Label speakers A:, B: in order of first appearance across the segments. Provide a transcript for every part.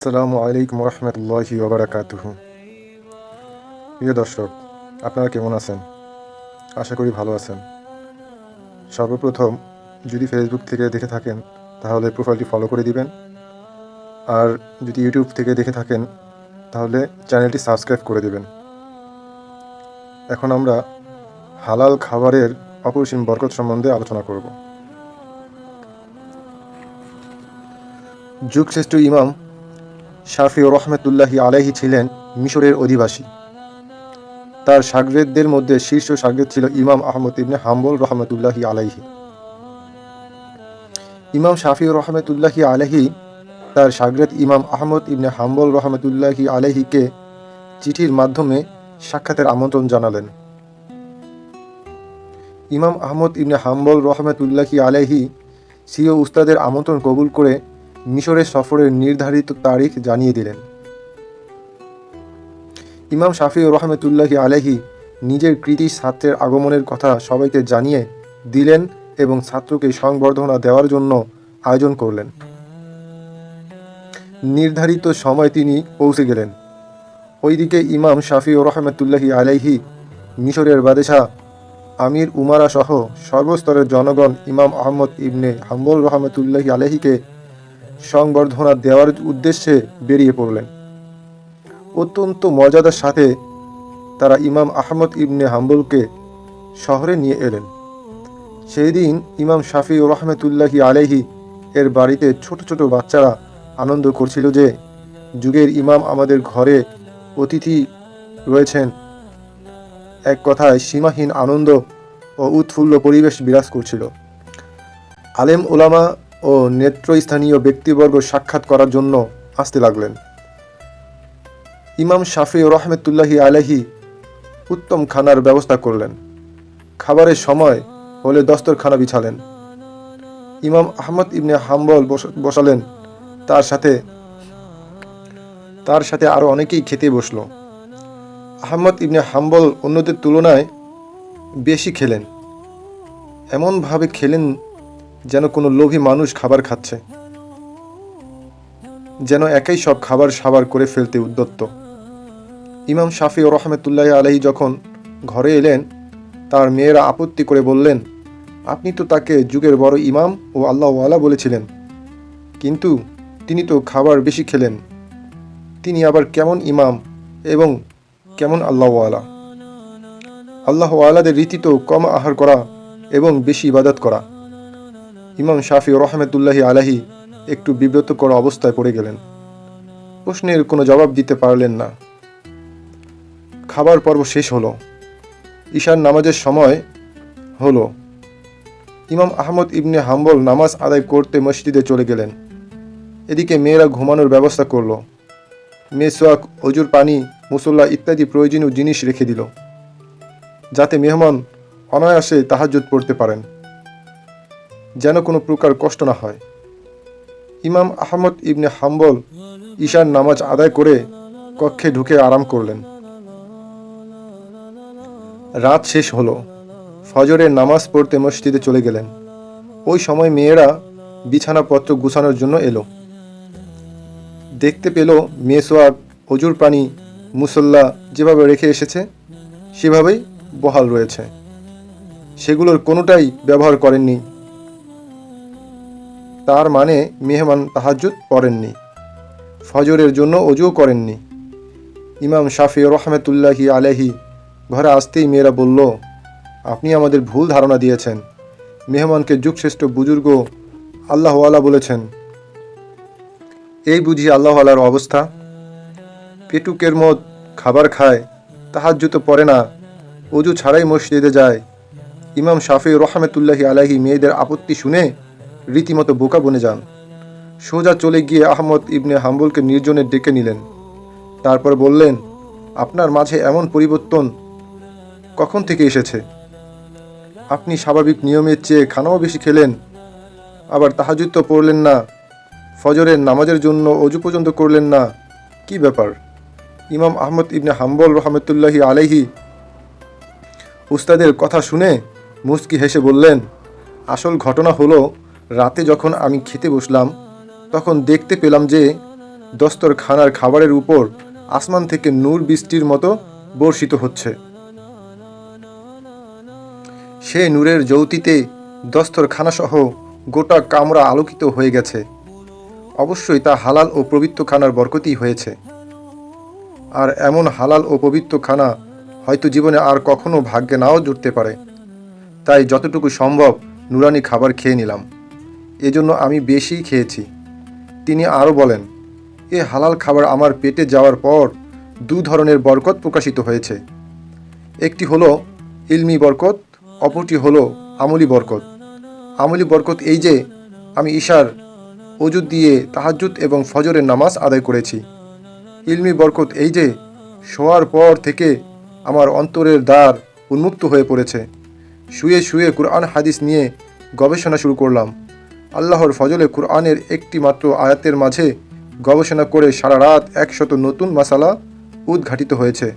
A: আসসালামু আলাইকুম রহমতুল্লাহি ওবারাকাতুহু। প্রিয় দর্শক, আপনারা কেমন আছেন? আশা করি ভালো আছেন। সর্বপ্রথম, যদি ফেসবুক থেকে দেখে থাকেন তাহলে প্রোফাইলটি ফলো করে দিবেন, আর যদি ইউটিউব থেকে দেখে থাকেন তাহলে চ্যানেলটি সাবস্ক্রাইব করে দিবেন। এখন আমরা হালাল খাবারের অপরিসীম বরকত সম্বন্ধে আলোচনা করব। যুগশ্রেষ্ঠ ইমাম শাফি রহমতুল্লাহি আলাইহি ছিলেন মিশরের অধিবাসী। তার শাগরেদদের মধ্যে শীর্ষ শাগরেদ ছিল ইমাম আহমদ ইবনে হাম্বল রহমতুল্লাহি আলাইহি। ইমাম শাফি রহমতুল্লাহি আলাইহি তার শাগরেদ ইমাম আহমদ ইবনে হাম্বল রহমতুল্লাহি আলাইহিকে চিঠির মাধ্যমে সাক্ষাতের আমন্ত্রণ জানালেন। ইমাম আহমদ ইবনে হাম্বল রহমতুল্লাহি আলাইহি স্বীয় উস্তাদের আমন্ত্রণ কবুল করে মিশরের সফরের নির্ধারিত তারিখ জানিয়ে দিলেন। ইমাম শাফি রহমতুল্লাহি আলাইহি নিজের কৃতি ছাত্রের আগমনের কথা সবাইকে জানিয়ে দিলেন এবং ছাত্রকে সংবর্ধনা দেওয়ার জন্য আয়োজন করলেন। নির্ধারিত সময় তিনি পৌঁছে গেলেন। ওইদিকে ইমাম শাফি রহমতুল্লাহি আলাইহি মিশরের বাদশাহ আমির উমারা সহ সর্বস্তরের জনগণ ইমাম আহমদ ইবনে হাম্বল রহমতুল্লাহি আলাইহিকে সংবর্ধনা দেওয়ার উদ্দেশ্যে বেরিয়ে পড়লেন। অত্যন্ত মর্যাদার সাথে তারা ইমাম আহমদ ইবনে হাম্বলকে শহরে নিয়ে এলেন। সেই দিন ইমাম শাফি রহমতুল্লাহি আলাইহি এর বাড়িতে ছোট ছোট বাচ্চারা আনন্দ করছিল যে যুগের ইমাম আমাদের ঘরে অতিথি রয়েছেন। এক কথায় সীমাহীন আনন্দ ও উৎফুল্ল পরিবেশ বিরাজ করছিল। আলেম ওলামা ও নেতৃস্থানীয় ব্যক্তিবর্গ সাক্ষাৎ করার জন্য আসতে লাগলেন। ইমাম শাফি রহমতুল্লাহি আলাইহি উত্তম খানার ব্যবস্থা করলেন। খাবারের সময় হলে দস্তরখানা বিছালেন। ইমাম আহমদ ইবনে হাম্বল বসালেন। তার সাথে আরো অনেকেই খেতে বসল। আহমদ ইবনে হাম্বল অন্যদের তুলনায় বেশি খেলেন। এমনভাবে খেলেন যেন কোনো লোভী মানুষ খাবার খাচ্ছে, যেন একাই সব খাবার সাবার করে ফেলতে উদ্যত। ইমাম শাফি রহমতুল্লাহি আলাইহি যখন ঘরে এলেন, তার মেয়েরা আপত্তি করে বললেন, আপনি তো তাকে যুগের বড় ইমাম ও আল্লাহওয়ালা বলেছিলেন, কিন্তু তিনি তো খাবার বেশি খেলেন। তিনি আবার কেমন ইমাম এবং কেমন আল্লাহওয়ালা? আল্লাহওয়ালাদের রীতি তো কম আহার করা এবং বেশি ইবাদত করা। ইমাম শাফি রহমতুল্লাহি আলাইহি একটু বিব্রতকর অবস্থায় পড়ে গেলেন। প্রশ্নের কোনো জবাব দিতে পারলেন না। খাবার পর্ব শেষ হলো। ঈশার নামাজের সময় হলো। ইমাম আহমদ ইবনে হাম্বল নামাজ আদায় করতে মসজিদে চলে গেলেন। এদিকে মেয়েরা ঘুমানোর ব্যবস্থা করলো। মেসওয়াক, অজুর পানি, মুসল্লা ইত্যাদি প্রয়োজনীয় জিনিস রেখে দিল, যাতে মেহমান অনায়াসে তাহাজ্জুদ পড়তে পারেন, যেন কোনো প্রকার কষ্ট না হয়। ইমাম আহমদ ইবনে হাম্বল ঈশার নামাজ আদায় করে কক্ষে ঢুকে আরাম করলেন। রাত শেষ হলো। ফজরের নামাজ পড়তে মসজিদে চলে গেলেন। ওই সময় মেয়েরা বিছানাপত্র গুছানোর জন্য এলো। দেখতে পেল মেসওয়াক, অজুর পানি, মুসল্লা যেভাবে রেখে এসেছে সেভাবেই বহাল রয়েছে। সেগুলোর কোনোটাই ব্যবহার করেননি। তার মানে মেহমান তাহাজ্জুদ পড়েননি, ফজরের জন্য অজুও করেননি। ইমাম শাফি রহমতুল্লাহি আলাইহি ঘরে আসতেই মেয়েরা বলল, আপনি আমাদের ভুল ধারণা দিয়েছেন। মেহমানকে যুগশ্রেষ্ঠ বুজুর্গ আল্লাহওয়ালা বলেছেন। এই বুঝি আল্লাহওয়ালার অবস্থা? পেটুকের মত খাবার খায়, তাহাজ্জুদ পড়ে না, অজু ছাড়াই মসজিদে যায়। ইমাম শাফি রহমতুল্লাহি আলাইহি মেয়েদের আপত্তি শুনে রীতিমতো বোকা বনে যান। সোজা চলে গিয়ে আহমদ ইবনে হাম্বলকে নির্জনে ডেকে নিলেন। তারপর বললেন, আপনার মাঝে এমন পরিবর্তন কখন থেকে এসেছে? আপনি স্বাভাবিক নিয়মের চেয়ে খানাও বেশি খেলেন, আবার তাহাজ্জুদ তো পড়লেন না, ফজরের নামাজের জন্য অজু পর্যন্ত করলেন না। কি ব্যাপার? ইমাম আহমদ ইবনে হাম্বল রহমতুল্লাহি আলাইহি উস্তাদের কথা শুনে মুচকি হেসে বললেন, আসল ঘটনা হলো, রাতে যখন আমি খেতে বসলাম তখন দেখতে পেলাম যে দস্তরখানার খাবারের উপর আসমান থেকে নূর বৃষ্টির মতো বর্ষিত হচ্ছে। সে নূরের জ্যোতিতে দস্তরখানাসহ গোটা কামরা আলোকিত হয়ে গেছে। অবশ্যই তা হালাল ও পবিত্র খানার বরকতই হয়েছে। আর এমন হালাল ও পবিত্র খানা হয়তো জীবনে আর কখনো ভাগ্যে নাও জুটতে পারে। তাই যতটুকু সম্ভব নুরানি খাবার খেয়ে নিলাম। এজন্য আমি বেশি খেয়েছি। তিনি আরও বলেন, এ হালাল খাবার আমার পেটে যাওয়ার পর দু ধরনের বরকত প্রকাশিত হয়েছে। একটি হলো ইলমি বরকত, অপরটি হলো আমলি বরকত। আমলি বরকত এই যে আমি ঈশার ওযু দিয়ে তাহাজ্জুদ এবং ফজরের নামাজ আদায় করেছি। ইলমি বরকত এই যে শোয়ার পর থেকে আমার অন্তরের দ্বার উন্মুক্ত হয়ে পড়েছে। শুয়ে শুয়ে কুরআন হাদিস নিয়ে গবেষণা শুরু করলাম। আল্লাহর ফজলে কুরআনের একটি মাত্র আয়াতের মাঝে গবেষণা করে সারা রাত 100 নতুন মাসালা উদ্ঘাটিত হয়েছে,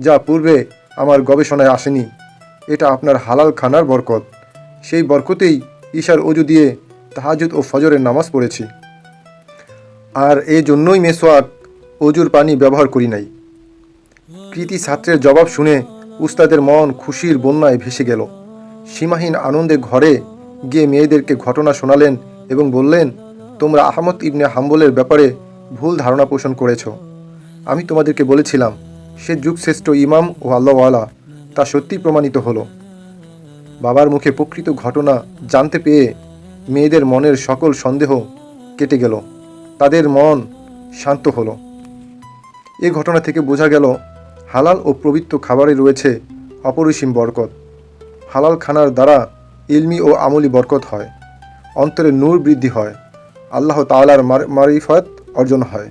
A: যা পূর্বে আমার গবেষণায় আসেনি। এটা আপনার হালাল খানার বরকত। সেই বরকতেই ঈশার ওযু দিয়ে তাহাজ্জুদ ও ফজরের নামাজ পড়েছি। আর এই জন্যই মেসওয়াক ওযুর পানি ব্যবহার করি নাই। কৃতি ছাত্রের জবাব শুনে উস্তাদের মন খুশির বন্যায় ভেসে গেল। সীমাহীন আনন্দে ঘরে গিয়ে মেয়েদেরকে ঘটনা শোনালেন এবং বললেন, তোমরা আহমদ ইবনে হাম্বলের ব্যাপারে ভুল ধারণা পোষণ করেছ। আমি তোমাদেরকে বলেছিলাম সে যুগশ্রেষ্ঠ ইমাম ও আল্লাহওয়ালা, তা সত্যি প্রমাণিত হলো। বাবার মুখে প্রকৃত ঘটনা জানতে পেয়ে মেয়েদের মনের সকল সন্দেহ কেটে গেল, তাদের মন শান্ত হলো। এ ঘটনা থেকে বোঝা গেল হালাল ও পবিত্র খাবারে রয়েছে অপরিসীম বরকত। হালাল খানার দ্বারা ইলমি ও আমলি বরকত হয়, অন্তরে নূর বৃদ্ধি হয়, আল্লাহ তাআলার মারিফত অর্জন হয়।